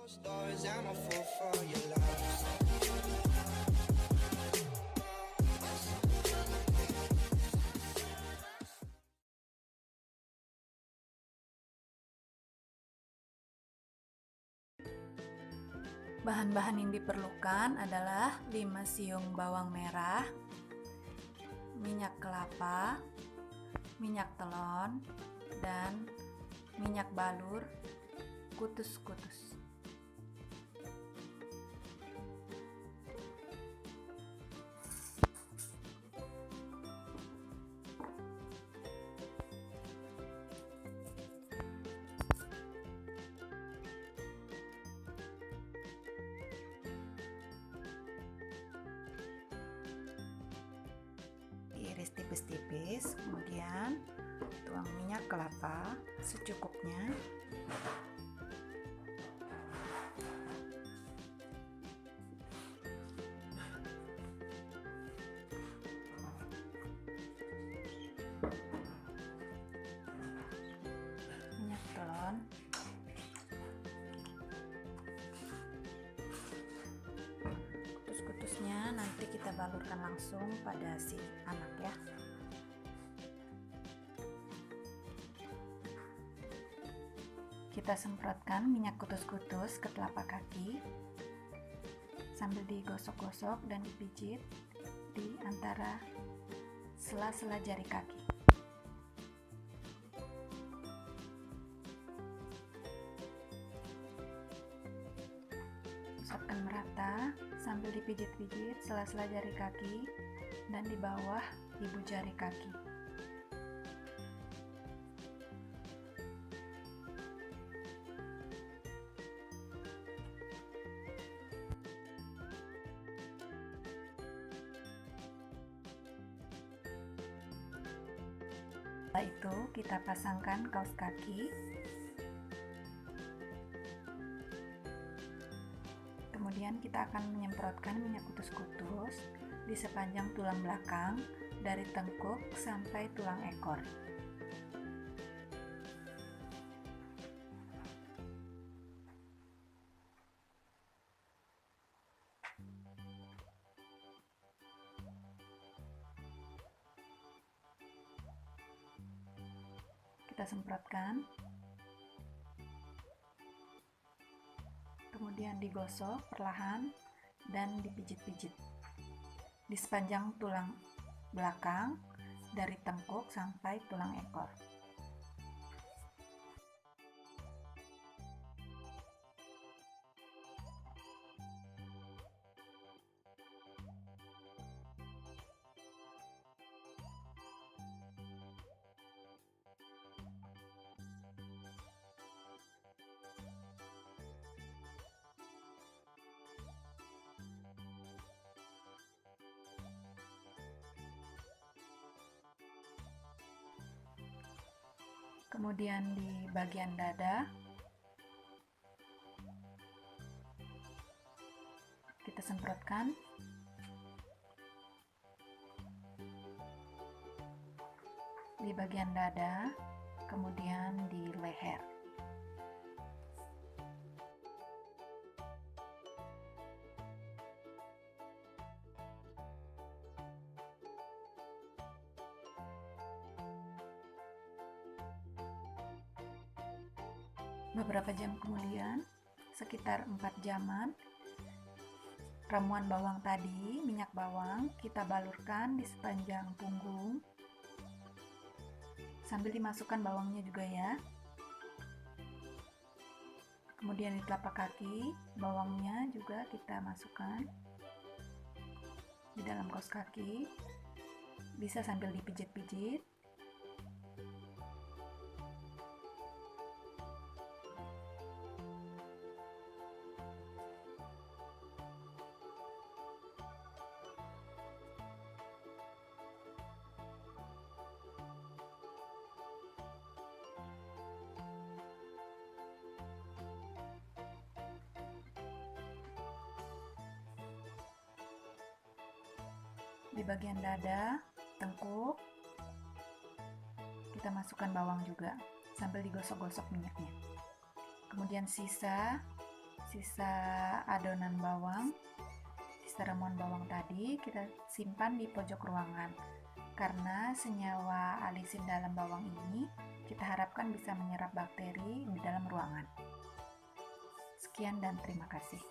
Stories, I'm a fool for your love. Bahan-bahan yang diperlukan adalah 5 siung bawang merah, minyak kelapa, minyak telon, dan minyak balur kutus-kutus. Diiris tipis-tipis, kemudian tuang minyak kelapa secukupnya. Minyak telon. Kutus-kutusnya nanti kita balurkan langsung pada si anak ya. Kita semprotkan minyak kutus-kutus ke telapak kaki sambil digosok-gosok dan dipijit di antara sela-sela jari kaki. Usapkan merata sambil dipijit-pijit sela-sela jari kaki dan di bawah ibu jari kaki. Setelah itu kita pasangkan kaos kaki. Kemudian kita akan menyemprotkan minyak kutus-kutus di sepanjang tulang belakang dari tengkuk sampai tulang ekor. Kita semprotkan, kemudian digosok perlahan dan dipijit-pijit di sepanjang tulang belakang dari tengkuk sampai tulang ekor. Kemudian di bagian dada kita semprotkan. Di bagian dada, kemudian di leher. Beberapa jam kemudian, sekitar 4 jaman, ramuan bawang tadi, minyak bawang, kita balurkan di sepanjang punggung sambil dimasukkan bawangnya juga ya. Kemudian di telapak kaki, bawangnya juga kita masukkan di dalam kaos kaki, bisa sambil dipijit-pijit. Di bagian dada, tengkuk, kita masukkan bawang juga sambil digosok-gosok minyaknya. Kemudian sisa Sisa adonan bawang, sisa ramuan bawang tadi kita simpan di pojok ruangan. Karena senyawa alisin dalam bawang ini kita harapkan bisa menyerap bakteri di dalam ruangan. Sekian dan terima kasih.